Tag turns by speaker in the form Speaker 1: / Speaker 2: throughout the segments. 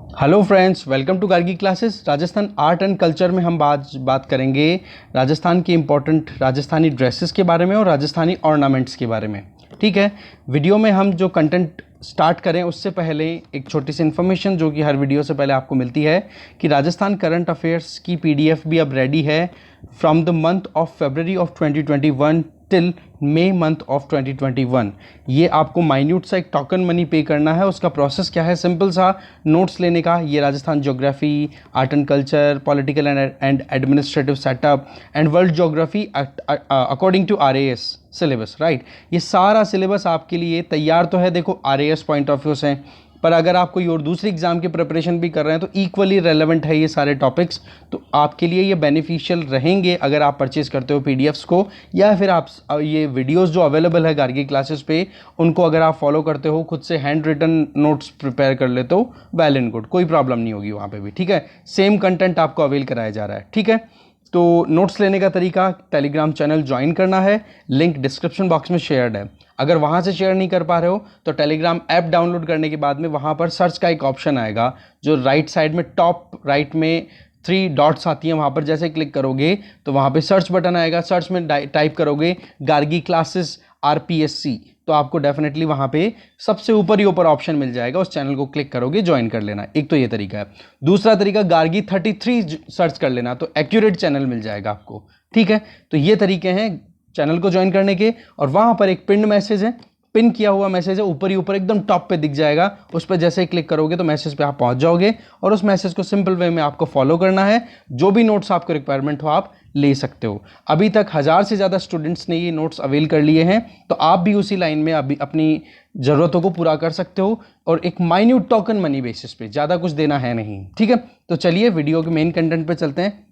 Speaker 1: Hello friends, welcome to Gargi classes. Rajasthan art and culture में हम बात करेंगे राजस्थान के इम्पोर्टेंट राजस्थानी ड्रेसेस के बारे में और राजस्थानी ऑर्नामेंट्स के बारे में। ठीक है, वीडियो में हम जो कंटेंट स्टार्ट करें उससे पहले एक छोटी सी इन्फॉर्मेशन जो कि हर वीडियो से पहले आपको मिलती है कि राजस्थान करंट अफेयर्स की पीडीएफ भी अब रेडी है from the month of February of 2021 till May month of 2021। ये आपको माइन्यूट सा एक टोकन मनी पे करना है। उसका प्रोसेस क्या है? सिंपल सा नोट्स लेने का। ये Rajasthan geography, art and culture, political and administrative setup and world geography according to RAS syllabus, right. ये सारा सिलेबस आपके लिए तैयार तो है, देखो आरएएस पॉइंट ऑफ व्यू से, पर अगर आप कोई और दूसरी एग्जाम की प्रिपरेशन भी कर रहे हैं तो इक्वली रेलेवेंट है ये सारे टॉपिक्स। तो आपके लिए ये बेनिफिशियल रहेंगे अगर आप परचेज करते हो पीडीएफ्स को, या फिर आप ये वीडियोस जो अवेलेबल है गार्गी क्लासेस पे उनको अगर आप फॉलो करते हो, खुद से हैंड रिटन नोट्स प्रिपेयर कर लेते हो, वेल एंड गुड, कोई प्रॉब्लम नहीं होगी वहाँ पे भी। ठीक है, सेम कंटेंट आपको अवेल कराया जा रहा है। ठीक है, तो नोट्स लेने का तरीका, टेलीग्राम चैनल ज्वाइन करना है, लिंक डिस्क्रिप्शन बॉक्स में शेयर्ड है। अगर वहाँ से शेयर नहीं कर पा रहे हो तो टेलीग्राम ऐप डाउनलोड करने के बाद में वहाँ पर सर्च का एक ऑप्शन आएगा जो राइट साइड में टॉप राइट में 3 डॉट्स आती हैं, वहाँ पर जैसे क्लिक करोगे तो वहाँ पे सर्च बटन आएगा। सर्च में टाइप करोगे गार्गी क्लासेस RPSC तो आपको डेफिनेटली वहाँ पे सबसे ऊपर ही ऊपर ऑप्शन मिल जाएगा, उस चैनल को क्लिक करोगे, ज्वाइन कर लेना। एक तो ये तरीका है। दूसरा तरीका गार्गी 33 सर्च कर लेना तो एक्यूरेट चैनल मिल जाएगा आपको। ठीक है, तो ये तरीके हैं चैनल को ज्वाइन करने के। और वहाँ पर एक पिन मैसेज है, पिन किया हुआ मैसेज है, ऊपर ही ऊपर एकदम टॉप पे दिख जाएगा। उस पर जैसे ही क्लिक करोगे तो मैसेज पे आप पहुंच जाओगे और उस मैसेज को सिंपल वे में आपको फॉलो करना है। जो भी नोट्स आपको रिक्वायरमेंट हो आप ले सकते हो। अभी तक 1000 से ज़्यादा स्टूडेंट्स ने ये नोट्स अवेल कर लिए हैं, तो आप भी उसी लाइन में अभी अपनी ज़रूरतों को पूरा कर सकते हो और एक माइन्यूट टोकन मनी बेसिस पे, ज़्यादा कुछ देना है नहीं। ठीक है, तो चलिए वीडियो के मेन कंटेंट पे चलते हैं।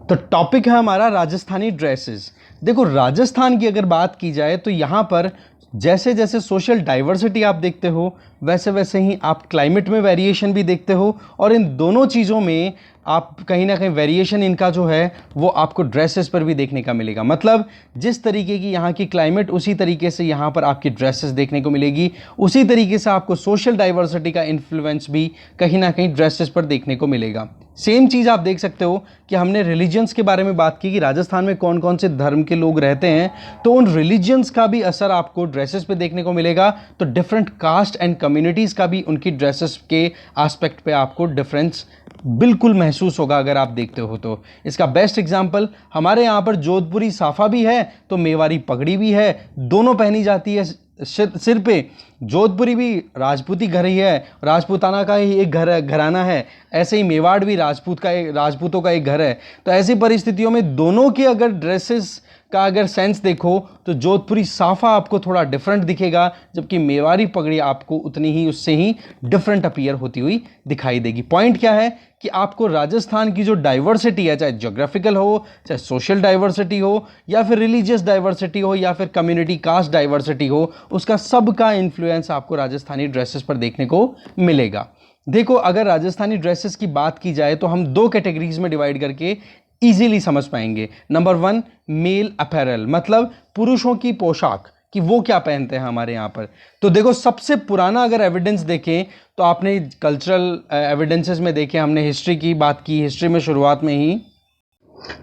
Speaker 1: तो टॉपिक है हमारा राजस्थानी ड्रेसेस। देखो, राजस्थान की अगर बात की जाए तो यहाँ पर जैसे जैसे सोशल डाइवर्सिटी आप देखते हो वैसे वैसे ही आप क्लाइमेट में वेरिएशन भी देखते हो, और इन दोनों चीज़ों में आप कहीं ना कहीं वेरिएशन इनका जो है वो आपको ड्रेसेस पर भी देखने का मिलेगा। मतलब जिस तरीके की यहाँ की क्लाइमेट, उसी तरीके से यहाँ पर आपकी ड्रेसेस देखने को मिलेगी। उसी तरीके से आपको सोशल डाइवर्सिटी का इन्फ्लुएंस भी कहीं ना कहीं ड्रेसेस पर देखने को मिलेगा। सेम चीज़ आप देख सकते हो कि हमने रिलीजन्स के बारे में बात की कि राजस्थान में कौन कौन से धर्म के लोग रहते हैं, तो उन रिलीजन्स का भी असर आपको ड्रेसेस पे देखने को मिलेगा। तो डिफरेंट कास्ट एंड कम्युनिटीज़ का भी उनकी ड्रेसेस के एस्पेक्ट पे आपको डिफरेंस बिल्कुल महसूस होगा अगर आप देखते हो तो। इसका बेस्ट एग्जांपल हमारे यहाँ पर जोधपुरी साफा भी है तो मेवाड़ी पगड़ी भी है, दोनों पहनी जाती है सिर पे। जोधपुरी भी राजपूती घर ही है, राजपूताना का ही एक घराना है, ऐसे ही मेवाड़ भी राजपूतों का एक घर है। तो ऐसी परिस्थितियों में दोनों के अगर ड्रेसेस का अगर सेंस देखो तो जोधपुरी साफा आपको थोड़ा डिफरेंट दिखेगा, जबकि मेवाड़ी पगड़ी आपको उतनी ही उससे ही डिफरेंट अपीयर होती हुई दिखाई देगी। पॉइंट क्या है कि आपको राजस्थान की जो डाइवर्सिटी है, चाहे ज्योग्राफिकल हो, चाहे सोशल डाइवर्सिटी हो, या फिर रिलीजियस डाइवर्सिटी हो, या फिर कम्युनिटी कास्ट डाइवर्सिटी हो, उसका सबका इन्फ्लुएंस आपको राजस्थानी ड्रेसेस पर देखने को मिलेगा। देखो, अगर राजस्थानी ड्रेसेस की बात की जाए तो हम 2 कैटेगरीज में डिवाइड करके इजीली समझ पाएंगे। नंबर 1 मेल अपैरल, मतलब पुरुषों की पोशाक कि वो क्या पहनते हैं हमारे यहाँ पर। तो देखो, सबसे पुराना अगर एविडेंस देखें तो आपने कल्चरल एविडेंसेस में देखे, हमने हिस्ट्री की बात की, हिस्ट्री में शुरुआत में ही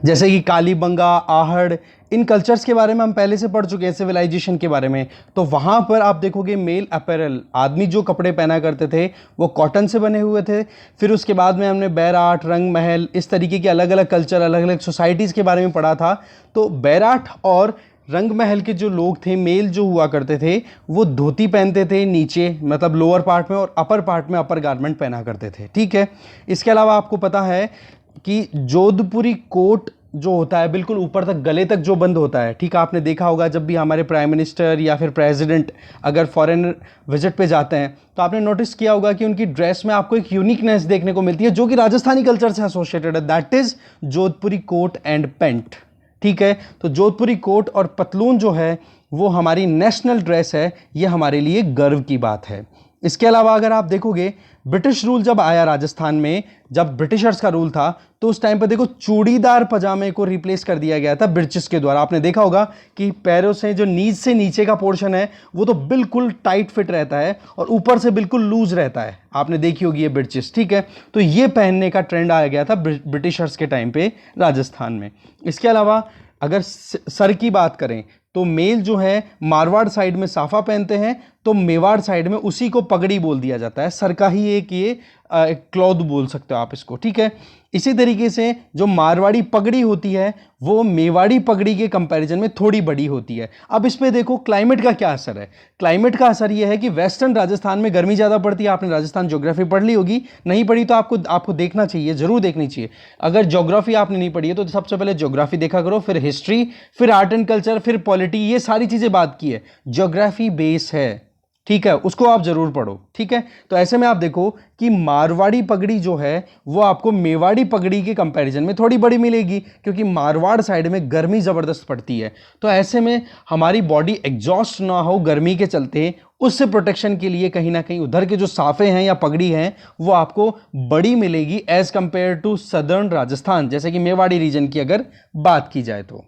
Speaker 1: जैसे कि कालीबंगा, आहड़, इन कल्चर्स के बारे में हम पहले से पढ़ चुके हैं, सिविलाइजेशन के बारे में। तो वहाँ पर आप देखोगे मेल अपैरल, आदमी जो कपड़े पहना करते थे वो कॉटन से बने हुए थे। फिर उसके बाद में हमने बैराट, रंग महल, इस तरीके के अलग अलग कल्चर, अलग अलग सोसाइटीज़ के बारे में पढ़ा था। तो बैराट और रंग महल के जो लोग थे, मेल जो हुआ करते थे, वो धोती पहनते थे नीचे, मतलब लोअर पार्ट में, और अपर पार्ट में अपर गारमेंट पहना करते थे। ठीक है, इसके अलावा आपको पता है कि जोधपुरी कोट जो होता है बिल्कुल ऊपर तक, गले तक जो बंद होता है। ठीक है, आपने देखा होगा जब भी हमारे प्राइम मिनिस्टर या फिर प्रेसिडेंट अगर फॉरेन विजिट पे जाते हैं तो आपने नोटिस किया होगा कि उनकी ड्रेस में आपको एक यूनिकनेस देखने को मिलती है जो कि राजस्थानी कल्चर से एसोसिएटेड है, that is Jodhpuri coat and pant. ठीक है, तो जोधपुरी कोट और पतलून जो है वो हमारी नेशनल ड्रेस है, ये हमारे लिए गर्व की बात है। इसके अलावा अगर आप देखोगे ब्रिटिश रूल जब आया राजस्थान में, जब ब्रिटिशर्स का रूल था, तो उस टाइम पर देखो चूड़ीदार पजामे को रिप्लेस कर दिया गया था ब्रिचेस के द्वारा। आपने देखा होगा कि पैरों से जो नीच से नीचे का पोर्शन है वो तो बिल्कुल टाइट फिट रहता है और ऊपर से बिल्कुल लूज रहता है। आपने देखी होगी ये ब्रिचेस, ठीक है। तो ये पहनने का ट्रेंड आ गया था ब्रिटिशर्स के टाइम पे राजस्थान में। इसके अलावा अगर सर की बात करें तो मेल जो है मारवाड़ साइड में साफा पहनते हैं, तो मेवाड़ साइड में उसी को पगड़ी बोल दिया जाता है। सर का ही एक ये क्लॉथ बोल सकते हो आप इसको, ठीक है। इसी तरीके से जो मारवाड़ी पगड़ी होती है वो मेवाड़ी पगड़ी के कंपैरिजन में थोड़ी बड़ी होती है। अब इस पे देखो क्लाइमेट का क्या असर है। क्लाइमेट का असर ये है कि वेस्टर्न राजस्थान में गर्मी ज़्यादा पड़ती है। आपने राजस्थान ज्योग्राफी पढ़ ली होगी, नहीं पढ़ी तो आपको देखना चाहिए, जरूर देखनी चाहिए। अगर ज्योग्राफी आपने नहीं पढ़ी है तो सबसे पहले ज्योग्राफी देखा करो, फिर हिस्ट्री, फिर आर्ट एंड कल्चर, फिर पॉलिटी, ये सारी चीज़ें बात की है। ज्योग्राफी बेस है, ठीक है, उसको आप जरूर पढ़ो, ठीक है। तो ऐसे में आप देखो कि मारवाड़ी पगड़ी जो है वो आपको मेवाड़ी पगड़ी के कंपैरिजन में थोड़ी बड़ी मिलेगी, क्योंकि मारवाड़ साइड में गर्मी ज़बरदस्त पड़ती है। तो ऐसे में हमारी बॉडी एग्जॉस्ट ना हो गर्मी के चलते, उससे प्रोटेक्शन के लिए कहीं ना कहीं उधर के जो साफे हैं या पगड़ी हैं वो आपको बड़ी मिलेगी as compare to southern Rajasthan, जैसे कि मेवाड़ी रीजन की अगर बात की जाए तो।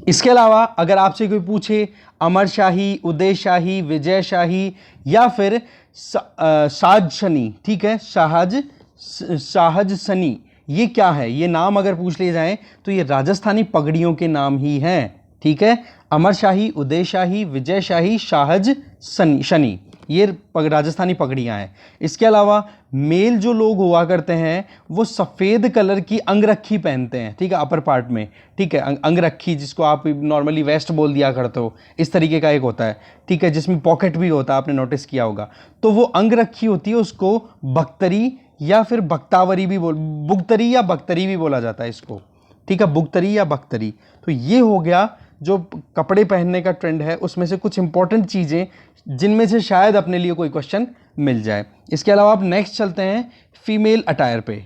Speaker 1: इसके अलावा अगर आपसे कोई पूछे अमर शाही, उदय शाही, विजय शाही या फिर शाहज शनी, ठीक है, शाहज सनी, ये क्या है, ये नाम अगर पूछ लिए जाएं तो ये राजस्थानी पगड़ियों के नाम ही हैं, ठीक है। अमर शाही, उदय शाही, विजय शाही, शाहज शनी, ये राजस्थानी पगड़ियाँ हैं। इसके अलावा मेल जो लोग हुआ करते हैं वो सफ़ेद कलर की अंगरखी पहनते हैं, ठीक है, अपर पार्ट में, ठीक है, अंगरखी जिसको आप नॉर्मली वेस्ट बोल दिया करते हो, इस तरीके का एक होता है, ठीक है, जिसमें पॉकेट भी होता है, आपने नोटिस किया होगा। तो वो अंगरखी होती है, उसको बख्तरी या फिर बख्तावरी भी बुगतरी या बख्तरी भी बोला जाता है इसको, ठीक है, बुगतरी या बख्तरी। तो ये हो गया जो कपड़े पहनने का ट्रेंड है, उसमें से कुछ इंपॉर्टेंट चीज़ें जिनमें से शायद अपने लिए कोई क्वेश्चन मिल जाए। इसके अलावा आप नेक्स्ट चलते हैं फीमेल अटायर पे।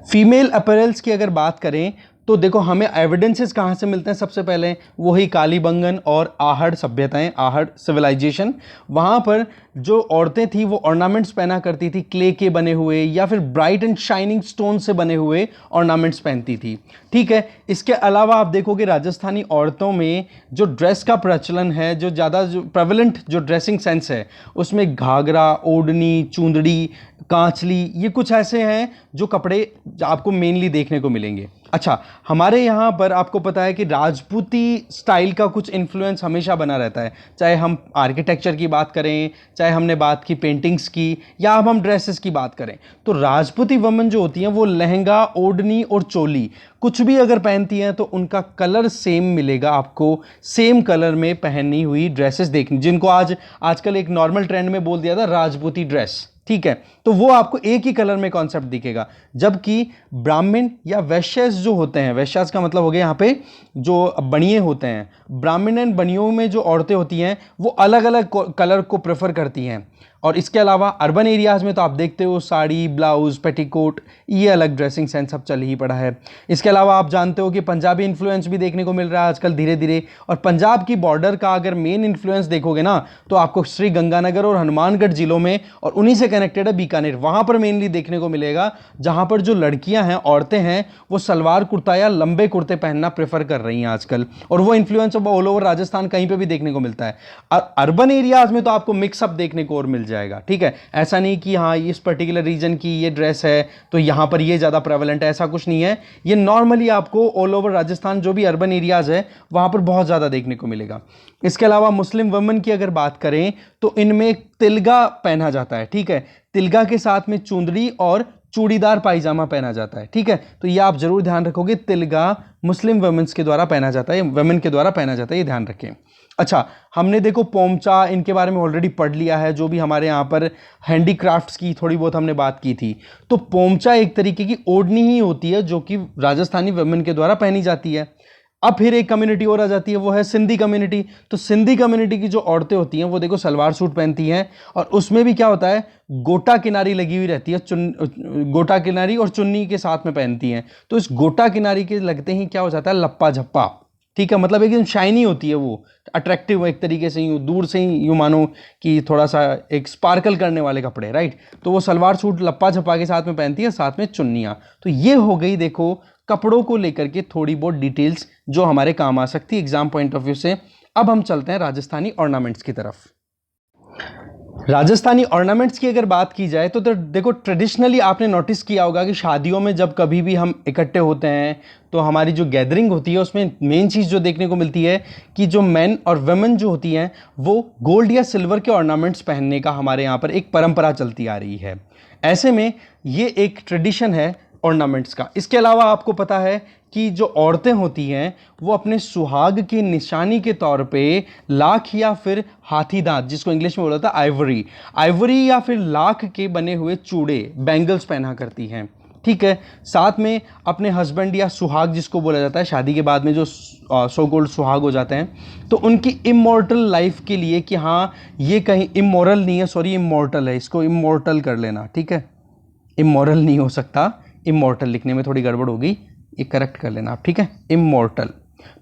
Speaker 1: फीमेल अपैरल्स की अगर बात करें तो देखो हमें एविडेंसेस कहाँ से मिलते हैं। सबसे पहले वही कालीबंगन और आहड़ सभ्यताएं, आहड़ सिविलाइजेशन, वहाँ पर जो औरतें थी वो ऑर्नामेंट्स पहना करती थी, क्ले के बने हुए या फिर ब्राइट एंड शाइनिंग स्टोन से बने हुए ऑर्नामेंट्स पहनती थी, ठीक है। इसके अलावा आप देखोगे राजस्थानी औरतों में जो ड्रेस का प्रचलन है, जो ज़्यादा जो प्रेवलेंट जो ड्रेसिंग सेंस है, उसमें घाघरा, ओढ़नी, चूंदड़ी, कांचली, ये कुछ ऐसे हैं जो कपड़े आपको मेनली देखने को मिलेंगे। अच्छा, हमारे यहाँ पर आपको पता है कि राजपूती स्टाइल का कुछ इन्फ्लुएंस हमेशा बना रहता है, चाहे हम आर्किटेक्चर की बात करें, चाहे हमने बात की पेंटिंग्स की, या अब हम ड्रेसेस की बात करें। तो राजपूती वुमेन जो होती हैं वो लहंगा, ओढ़नी और चोली कुछ भी अगर पहनती हैं तो उनका कलर सेम मिलेगा आपको, सेम कलर में पहनी हुई ड्रेसेस देखनी, जिनको आजकल एक नॉर्मल ट्रेंड में बोल दिया था राजपूती ड्रेस, ठीक है। तो वो आपको एक ही कलर में कॉन्सेप्ट दिखेगा। जबकि ब्राह्मण या वैश्यस जो होते हैं, वैश्यस का मतलब हो गया यहाँ पे जो बनिए होते हैं, ब्राह्मण एंड बनियों में जो औरतें होती हैं वो अलग अलग कलर को प्रेफर करती हैं। और इसके अलावा अर्बन एरियाज़ में तो आप देखते हो साड़ी, ब्लाउज, पेटीकोट, ये अलग ड्रेसिंग सेंस अब चल ही पड़ा है। इसके अलावा आप जानते हो कि पंजाबी इन्फ्लुएंस भी देखने को मिल रहा है आजकल धीरे धीरे। और पंजाब की बॉर्डर का अगर मेन इन्फ्लुएंस देखोगे ना तो आपको श्री गंगानगर और हनुमानगढ़ जिलों में, और उन्हीं से कनेक्टेड है बीकानेर, वहाँ पर मेनली देखने को मिलेगा, जहाँ पर जो लड़कियाँ हैं, औरतें हैं, वो सलवार कुर्ता या लंबे कुर्ते पहनना प्रेफर कर रही हैं आजकल। और वो इन्फ्लुएंस अब ऑल ओवर राजस्थान कहीं पर भी देखने को मिलता है। अर्बन एरियाज़ में तो आपको मिक्सअप देखने को और मिल जाएगा, ठीक है। ऐसा नहीं कि हाँ इस पर्टिकुलर रीजन की ये ड्रेस है तो यहाँ पर ये ज़्यादा प्रेवलेंट है, ऐसा कुछ नहीं है। ये नॉर्मली आपको ऑल ओवर राजस्थान जो भी अर्बन एरियाज़ है वहाँ पर बहुत ज़्यादा देखने को मिलेगा। इसके अलावा मुस्लिम वुमेन की अगर बात करें तो इनमें तिलगा पहना जाता है, ठीक है। तिलगा के साथ में चुंदड़ी और चूड़ीदार पायजामा पहना जाता है, ठीक है। तो ये आप जरूर ध्यान रखोगे, तिलगा मुस्लिम वुमेन्स के द्वारा पहना जाता है, वुमेन के द्वारा पहना जाता है, ये ध्यान रखें। अच्छा, हमने देखो पोमचा इनके बारे में ऑलरेडी पढ़ लिया है, जो भी हमारे यहाँ पर हैंडीक्राफ्ट्स की थोड़ी बहुत हमने बात की थी। तो पोमचा एक तरीके की ओढ़नी ही होती है जो कि राजस्थानी वुमेन के द्वारा पहनी जाती है। अब फिर एक कम्युनिटी और आ जाती है, वो है सिंधी कम्युनिटी। तो सिंधी कम्युनिटी की जो औरतें होती हैं वो देखो सलवार सूट पहनती हैं, और उसमें भी क्या होता है, गोटा किनारी लगी हुई रहती है, गोटा किनारी और चुन्नी के साथ में पहनती हैं। तो इस गोटा किनारी के लगते ही क्या हो जाता है, लप्पा झप्पा, ठीक है, मतलब एकदम शाइनी होती है वो, अट्रैक्टिव एक तरीके से, यूँ दूर से ही यूँ मानो कि थोड़ा सा एक स्पार्कल करने वाले कपड़े, राइट। तो वो सलवार सूट लप्पा छपा के साथ में पहनती है, साथ में चुन्नियाँ। तो ये हो गई देखो कपड़ों को लेकर के थोड़ी बहुत डिटेल्स जो हमारे काम आ सकती है एग्जाम पॉइंट ऑफ व्यू से। अब हम चलते हैं राजस्थानी ऑर्नामेंट्स की तरफ। राजस्थानी ऑर्नामेंट्स की अगर बात की जाए तो देखो ट्रेडिशनली आपने नोटिस किया होगा कि शादियों में जब कभी भी हम इकट्ठे होते हैं तो हमारी जो गैदरिंग होती है उसमें मेन चीज़ जो देखने को मिलती है कि जो मेन और वुमेन जो होती हैं वो गोल्ड या सिल्वर के ऑर्नामेंट्स पहनने का हमारे यहाँ पर एक परंपरा चलती आ रही है। ऐसे में ये एक ट्रेडिशन है ऑर्नामेंट्स का। इसके अलावा आपको पता है कि जो औरतें होती हैं वो अपने सुहाग की निशानी के तौर पे लाख या फिर हाथी दांत, जिसको इंग्लिश में बोला था आइवरी या फिर लाख के बने हुए चूड़े, बैंगल्स पहना करती हैं। ठीक है, साथ में अपने हस्बैंड या सुहाग जिसको बोला जाता है शादी के बाद में जो सो कॉल्ड सुहाग हो जाते हैं, तो उनकी इमॉर्टल लाइफ के लिए कि हाँ ये कहीं इमोरल नहीं है, सॉरी इमॉर्टल है, इसको इमॉर्टल कर लेना, ठीक है, इमोरल नहीं हो सकता, इमॉर्टल लिखने में थोड़ी गड़बड़ होगी, ये करेक्ट कर लेना आप, ठीक है, इमॉर्टल।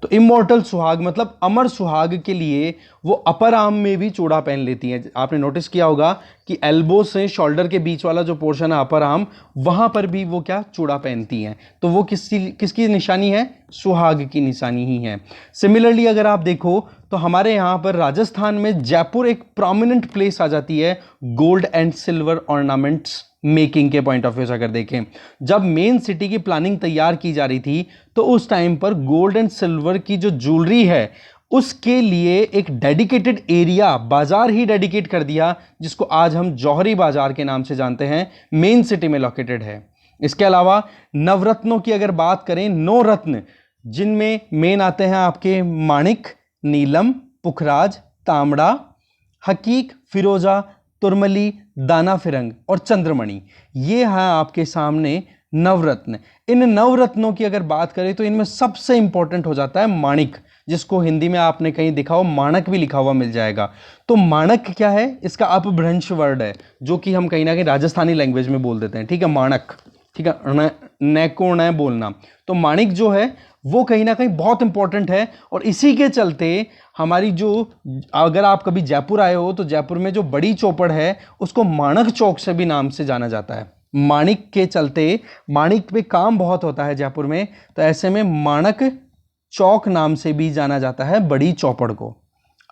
Speaker 1: तो इमॉर्टल सुहाग मतलब अमर सुहाग के लिए वो अपर आर्म में भी चूड़ा पहन लेती हैं। आपने नोटिस किया होगा कि एल्बो से शोल्डर के बीच वाला जो पोर्शन है अपर आर्म, वहां पर भी वो क्या चूड़ा पहनती हैं। तो वो किसकी निशानी है? सुहाग की निशानी ही है। सिमिलरली अगर आप देखो तो हमारे यहाँ पर राजस्थान में जयपुर एक प्रोमिनेंट प्लेस आ जाती है gold and silver ornaments making के पॉइंट ऑफ व्यू से अगर देखें। जब मेन सिटी की प्लानिंग तैयार की जा रही थी तो उस टाइम पर गोल्ड एंड सिल्वर की जो ज्वेलरी है उसके लिए एक डेडिकेटेड एरिया, बाजार ही डेडिकेट कर दिया, जिसको आज हम जौहरी बाजार के नाम से जानते हैं, मेन सिटी में लोकेटेड है। इसके अलावा नवरत्नों की अगर बात करें, 9 रत्न जिनमें मेन आते हैं आपके माणिक, नीलम, पुखराज, तांबड़ा, हकीक, फिरोजा, तुरमली, दाना फिरंग और चंद्रमणि, ये है आपके सामने नवरत्न। इन नवरत्नों की अगर बात करें तो इनमें सबसे इंपॉर्टेंट हो जाता है माणिक, जिसको हिंदी में आपने कहीं दिखा हो माणक भी लिखा हुआ मिल जाएगा। तो माणक क्या है? इसका अपभ्रंश वर्ड है जो कि हम कहीं ना कहीं राजस्थानी लैंग्वेज में बोल देते हैं, ठीक है, माणक, ठीक है, नैको न बोलना। तो माणिक जो है वो कहीं ना कहीं बहुत इंपॉर्टेंट है, और इसी के चलते हमारी जो, अगर आप कभी जयपुर आए हो तो जयपुर में जो बड़ी चौपड़ है उसको माणक चौक से भी नाम से जाना जाता है। माणिक के चलते, माणिक पे काम बहुत होता है जयपुर में, तो ऐसे में माणक चौक नाम से भी जाना जाता है बड़ी चौपड़ को।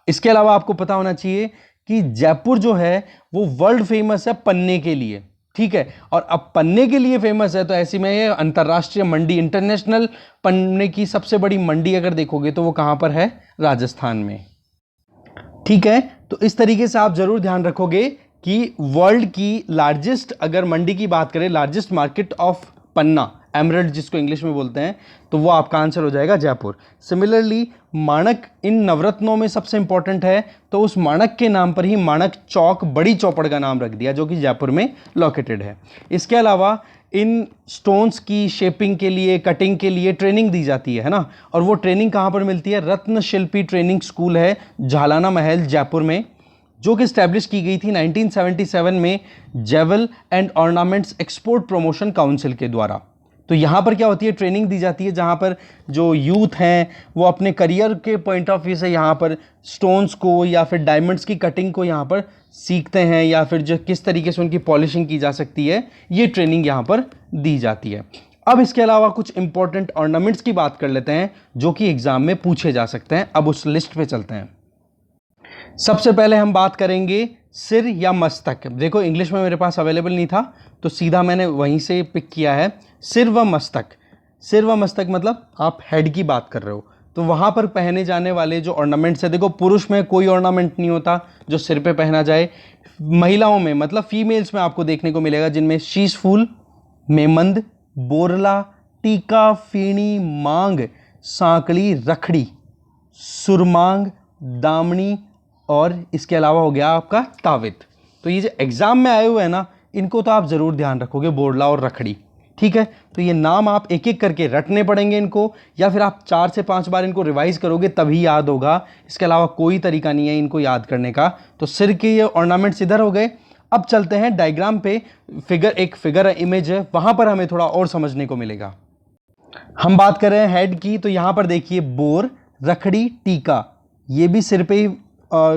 Speaker 1: इसके अलावा आपको पता होना चाहिए कि जयपुर जो है वो वर्ल्ड फेमस है पन्ने के लिए, ठीक है, और अब पन्ने के लिए फेमस है तो ऐसी में ये अंतरराष्ट्रीय मंडी, इंटरनेशनल पन्ने की सबसे बड़ी मंडी अगर देखोगे तो वो कहां पर है? राजस्थान में, ठीक है। तो इस तरीके से आप जरूर ध्यान रखोगे कि वर्ल्ड की लार्जेस्ट, अगर मंडी की बात करें, largest market of Panna, emerald जिसको इंग्लिश में बोलते हैं, तो वो आपका आंसर हो जाएगा जयपुर। सिमिलरली माणक इन नवरत्नों में सबसे इंपॉर्टेंट है, तो उस माणक के नाम पर ही माणक चौक बड़ी चौपड़ का नाम रख दिया, जो कि जयपुर में लोकेटेड है। इसके अलावा इन स्टोन्स की शेपिंग के लिए, कटिंग के लिए ट्रेनिंग दी जाती है ना, और वो ट्रेनिंग कहाँ पर मिलती है? रत्न शिल्पी ट्रेनिंग स्कूल है झालाना महल जयपुर में, जो कि स्टैब्लिश की गई थी 1977 में jewel and ornaments export promotion council के द्वारा। तो यहाँ पर क्या होती है? ट्रेनिंग दी जाती है जहाँ पर जो यूथ हैं वो अपने करियर के पॉइंट ऑफ व्यू से यहाँ पर स्टोन्स को या फिर डायमंड्स की कटिंग को यहाँ पर सीखते हैं, या फिर जो किस तरीके से उनकी पॉलिशिंग की जा सकती है, ये ट्रेनिंग यहाँ पर दी जाती है। अब इसके अलावा कुछ इंपॉर्टेंट ऑर्नामेंट्स की बात कर लेते हैं जो कि एग्जाम में पूछे जा सकते हैं। अब उस लिस्ट पे चलते हैं। सबसे पहले हम बात करेंगे सिर या मस्तक। देखो इंग्लिश में मेरे पास अवेलेबल नहीं था तो सीधा मैंने वहीं से पिक किया है, सिर व मस्तक। सिर व मस्तक मतलब आप हेड की बात कर रहे हो, तो वहाँ पर पहने जाने वाले जो ऑर्नामेंट्स है, देखो पुरुष में कोई ऑर्नामेंट नहीं होता जो सिर पे पहना जाए। महिलाओं में मतलब फीमेल्स में आपको देखने को मिलेगा जिनमें शीश फूल, मेमंद, बोरला, टीका, फीणी, मांग, सांकड़ी, रखड़ी, सुरमांग, दामनी, और इसके अलावा हो गया आपका तावित। तो ये जो एग्जाम में आए हुए हैं ना, इनको तो आप जरूर ध्यान रखोगे, बोरला और रखड़ी, ठीक है। तो ये नाम आप एक एक करके रटने पड़ेंगे इनको, या फिर आप 4 से 5 बार इनको रिवाइज करोगे तभी याद होगा, इसके अलावा कोई तरीका नहीं है इनको याद करने का। तो सिर के ये ऑर्नामेंट्स इधर हो गए। अब चलते हैं डायग्राम पे, एक फिगर इमेज है, वहां पर हमें थोड़ा और समझने को मिलेगा। हम बात कर रहे हैं हेड की, तो यहां पर देखिए बोर, रखड़ी, टीका, ये भी सिर पे ही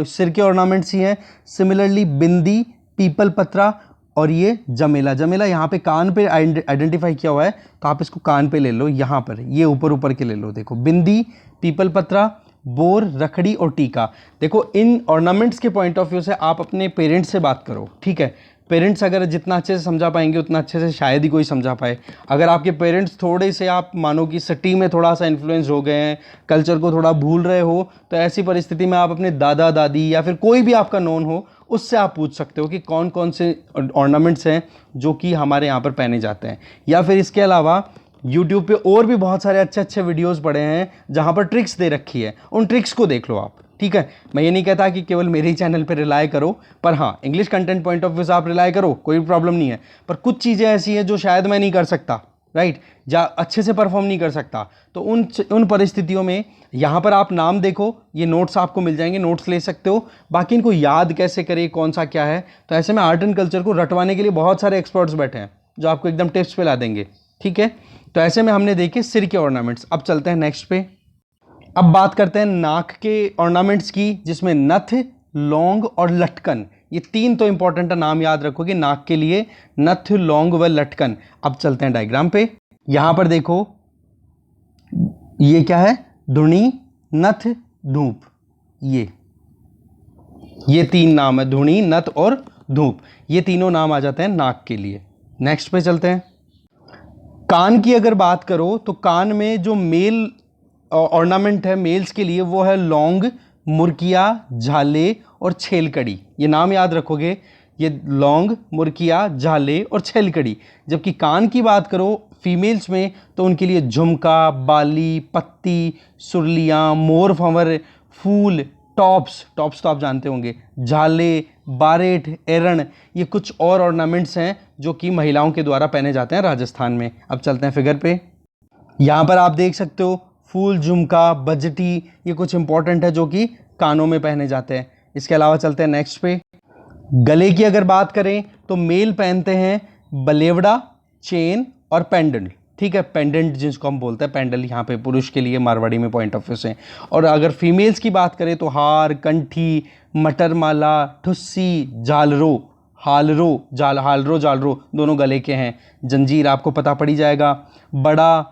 Speaker 1: सिर के ऑर्नामेंट्स ही हैं। सिमिलरली बिंदी, पीपल पत्रा और ये जमेला। जमेला यहाँ पे कान पे आइडेंटिफाई किया हुआ है, तो आप इसको कान पे ले लो, यहाँ पर ये ऊपर ऊपर के ले लो। देखो बिंदी, पीपल पत्रा, बोर, रखड़ी और टीका। देखो इन ऑर्नामेंट्स के पॉइंट ऑफ व्यू से आप अपने पेरेंट्स से बात करो, ठीक है। पेरेंट्स अगर जितना अच्छे से समझा पाएंगे उतना अच्छे से शायद ही कोई समझा पाए। अगर आपके पेरेंट्स थोड़े से आप मानो कि सिटी में थोड़ा सा इन्फ्लुएंस हो गए हैं, कल्चर को थोड़ा भूल रहे हो, तो ऐसी परिस्थिति में आप अपने दादा दादी या फिर कोई भी आपका नोन हो उससे आप पूछ सकते हो कि कौन कौन से ऑर्नामेंट्स हैं जो कि हमारे यहाँ पर पहने जाते हैं। या फिर इसके अलावा यूट्यूब पे और भी बहुत सारे अच्छे अच्छे वीडियोस पड़े हैं जहाँ पर ट्रिक्स दे रखी है, उन ट्रिक्स को देख लो आप, ठीक है। मैं ये नहीं कहता कि केवल मेरे ही चैनल पे रिलाय करो, पर हाँ English content point of view से आप रिलाय करो, कोई प्रॉब्लम नहीं है। पर कुछ चीज़ें ऐसी हैं जो शायद मैं नहीं कर सकता, राइट, या अच्छे से परफॉर्म नहीं कर सकता, तो उन परिस्थितियों में यहाँ पर आप नाम देखो, ये नोट्स आपको मिल जाएंगे, नोट्स ले सकते हो। बाकी इनको याद कैसे करें, कौन सा क्या है, तो ऐसे में आर्ट एंड कल्चर को रटवाने के लिए बहुत सारे एक्सपर्ट्स बैठे हैं जो आपको एकदम टिप्स पे ला देंगे, ठीक है। तो ऐसे में हमने देखे सिर के ऑर्नामेंट्स। अब चलते हैं नेक्स्ट पे। अब बात करते हैं नाक के ऑर्नामेंट्स की, जिसमें नथ, लौंग और लटकन, ये तीन तो इंपॉर्टेंट है, नाम याद रखोगे नाक के लिए, नथ, लौंग व लटकन। अब चलते हैं डायग्राम पे। यहां पर देखो ये क्या है, धुनी, नथ, धूप, ये तीन नाम है, धुनी, नथ और धूप, ये तीनों नाम आ जाते हैं नाक के लिए। नेक्स्ट पे चलते हैं। कान की अगर बात करो तो कान में जो मेल ऑर्नामेंट है मेल्स के लिए वो है लौंग, मुर्किया, झाले और छेलकड़ी। ये नाम याद रखोगे, ये लौंग, मुर्किया, झाले और छेलकड़ी। जबकि कान की बात करो फीमेल्स में तो उनके लिए झुमका, बाली, पत्ती, सुरलियाँ, मोर फंवर, फूल, टॉप्स तो आप जानते होंगे, झाले, बारेट, एरण, ये कुछ और ऑर्नामेंट्स हैं जो कि महिलाओं के द्वारा पहने जाते हैं राजस्थान में। अब चलते हैं फिगर पे। यहाँ पर आप देख सकते हो फूल, झुमका, बजटी, ये कुछ इंपॉर्टेंट है जो कि कानों में पहने जाते हैं। इसके अलावा चलते हैं नेक्स्ट पे। गले की अगर बात करें तो मेल पहनते हैं बलेवड़ा, चेन और पेंडेंट, ठीक है, पेंडेंट जिसको हम बोलते हैं, पेंडल यहाँ पे पुरुष के लिए मारवाड़ी में पॉइंट ऑफ व्यू से। और अगर फीमेल्स की बात करें तो हार, कंठी, मटरमाला, ठुस्सी, झालरो, हालरो झालरो दोनों गले के हैं। जंजीर आपको पता पड़ी जाएगा। बड़ा,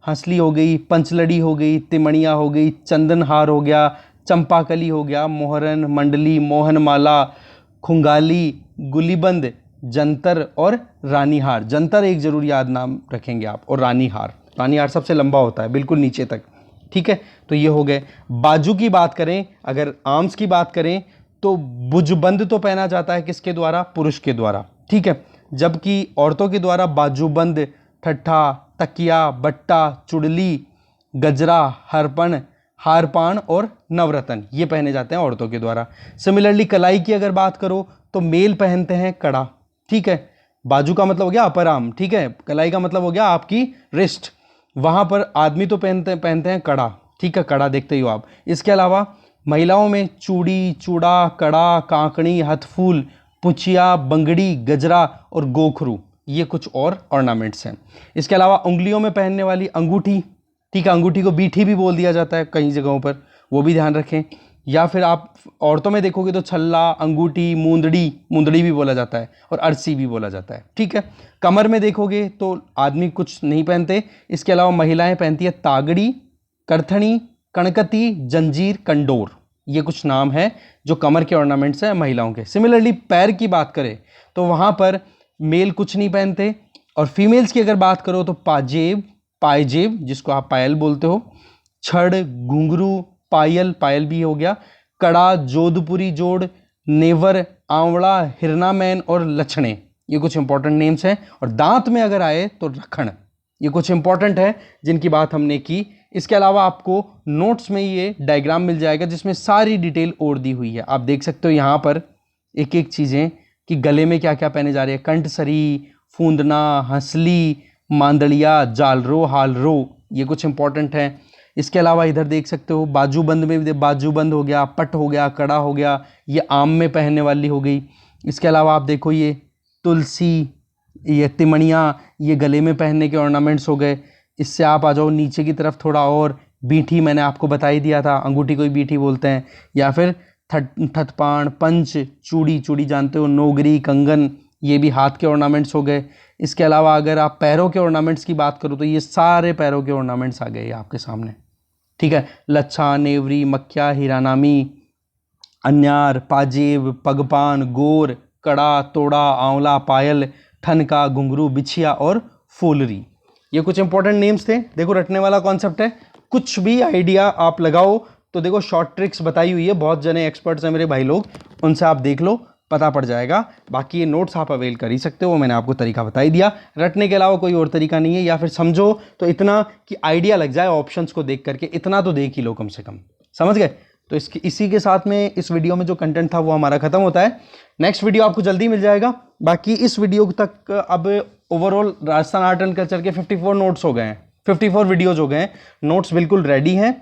Speaker 1: हंसली हो गई, पंचलड़ी हो गई, तिमणिया हो गई, चंदनहार हो गया, चंपाकली हो गया, मोहरन, मंडली, मोहनमाला, खुंगाली, गुलीबंद, जंतर और रानीहार। जंतर एक जरूर याद नाम रखेंगे आप, और रानीहार सबसे लंबा होता है बिल्कुल नीचे तक, ठीक है। तो ये हो गए। बाजू की बात करें, अगर आर्म्स की बात करें तो बुजबंद तो पहना जाता है किसके द्वारा, पुरुष के द्वारा, ठीक है। जबकि औरतों के द्वारा बाजूबंद, ठट्ठा, तकिया, बट्टा, चुड़ली, गजरा, हारपान और नवरत्न, ये पहने जाते हैं औरतों के द्वारा। सिमिलरली कलाई की अगर बात करो तो मेल पहनते हैं कड़ा, ठीक है। बाजू का मतलब हो गया अपर आर्म, ठीक है, कलाई का मतलब हो गया आपकी रिस्ट। वहां पर आदमी तो पहनते हैं कड़ा, ठीक है, कड़ा देखते ही हो आप। इसके अलावा महिलाओं में चूड़ी, चूड़ा, कड़ा, कांकड़ी, हथफूल, पुचिया, बंगड़ी, गजरा और गोखरू, ये कुछ और ऑर्नामेंट्स हैं। इसके अलावा उंगलियों में पहनने वाली अंगूठी, ठीक है, अंगूठी को बीठी भी बोल दिया जाता है कई जगहों पर, वो भी ध्यान रखें। या फिर आप औरतों में देखोगे तो छल्ला, अंगूठी, मुंदड़ी भी बोला जाता है और अरसी भी बोला जाता है, ठीक है। कमर में देखोगे तो आदमी कुछ नहीं पहनते। इसके अलावा महिलाएं पहनती है तागड़ी, करथनी, कणकती, जंजीर, कंडोर, ये कुछ नाम है जो कमर के ऑर्नामेंट्स हैं महिलाओं के। सिमिलरली पैर की बात करें तो वहाँ पर मेल कुछ नहीं पहनते। और फीमेल्स की अगर बात करो तो पायजेब जिसको आप पायल बोलते हो, छड़, घुंघरू, पायल भी हो गया, कड़ा, जोधपुरी जोड़, नेवर, आंवड़ा, हिरनामैन और लछणे, ये कुछ इंपॉर्टेंट नेम्स हैं। और दांत में अगर आए तो रखण, ये कुछ इंपॉर्टेंट है जिनकी बात हमने की। इसके अलावा आपको नोट्स में ये डायग्राम मिल जाएगा जिसमें सारी डिटेल और दी हुई है। आप देख सकते हो यहाँ पर एक एक चीज़ें कि गले में क्या क्या पहने जा रहे हैं, कंठसरी, फूंदना, हंसली, मांदड़िया, जालरो, हालरो, ये कुछ इंपॉर्टेंट है। इसके अलावा इधर देख सकते हो बाजूबंद में भी, बाजूबंद हो गया, पट हो गया, कड़ा हो गया, ये आम में पहनने वाली हो गई। इसके अलावा आप देखो ये तुलसी, ये तिमणिया, ये गले में पहनने के ऑर्नामेंट्स हो गए। इससे आप आ जाओ नीचे की तरफ थोड़ा और, बीठी मैंने आपको बता ही दिया था, अंगूठी को ही बीठी बोलते हैं। या फिर थतपाण, पंच, चूड़ी, चूड़ी जानते हो, नोगरी, कंगन, ये भी हाथ के ऑर्नामेंट्स हो गए। इसके अलावा अगर आप पैरों के ऑर्नामेंट्स की बात करो तो ये सारे पैरों के ऑर्नामेंट्स आ गए आपके सामने, ठीक है। लच्छा, नेवरी, मक्या, हीरानामी, अन्यार, पाजेब, पगपान, गोर, कड़ा, तोड़ा, आंवला, पायल, ठनका, घुंघरू, बिछिया और फूलरी। ये कुछ इंपॉर्टेंट नेम्स थे। देखो रटने वाला कॉन्सेप्ट है, कुछ भी आइडिया आप लगाओ तो देखो शॉर्ट ट्रिक्स बताई हुई है, बहुत जने एक्सपर्ट्स हैं मेरे भाई लोग, उनसे आप देख लो, पता पड़ जाएगा। बाकी ये नोट्स आप अवेल कर ही सकते हो, मैंने आपको तरीका बता ही दिया। रटने के अलावा कोई और तरीका नहीं है, या फिर समझो तो इतना कि आइडिया लग जाए ऑप्शंस को देख करके, इतना तो देख ही लो कम से कम, समझ गए। तो इसी के साथ में इस वीडियो में जो कंटेंट था वो हमारा खत्म होता है। नेक्स्ट वीडियो आपको जल्दी मिल जाएगा। बाकी इस वीडियो तक अब overall Rajasthan art and culture के 54 नोट्स हो गए हैं, 54 वीडियोज हो गए हैं, नोट्स बिल्कुल रेडी हैं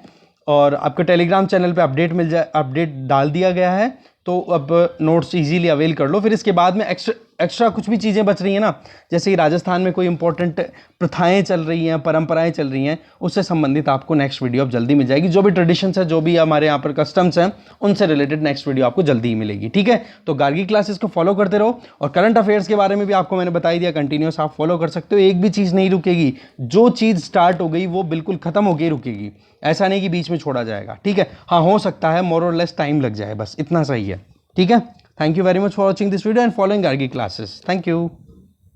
Speaker 1: और आपके टेलीग्राम चैनल पे अपडेट डाल दिया गया है। तो अब नोट्स इजीली अवेल कर लो। फिर इसके बाद में एक्स्ट्रा कुछ भी चीज़ें बच रही हैं ना, जैसे कि राजस्थान में कोई इंपॉर्टेंट प्रथाएं चल रही हैं, परंपराएं चल रही हैं, उससे संबंधित आपको नेक्स्ट वीडियो अब जल्दी मिल जाएगी। जो भी ट्रेडिशंस है, जो भी हमारे यहाँ पर कस्टम्स हैं, उनसे रिलेटेड नेक्स्ट वीडियो आपको जल्दी ही मिलेगी, ठीक है। तो गार्गी क्लासेस को फॉलो करते रहो और करंट अफेयर्स के बारे में भी आपको मैंने बता ही दिया, कंटिन्यूस आप फॉलो कर सकते हो। एक भी चीज़ नहीं रुकेगी, जो चीज़ स्टार्ट हो गई वो बिल्कुल खत्म होकर रुकेगी, ऐसा नहीं कि बीच में छोड़ा जाएगा, ठीक है। हाँ, हो सकता है मोर और लेस टाइम लग जाए, बस इतना सही है, ठीक है। Thank you very much for watching this video and following Gargi classes. Thank you.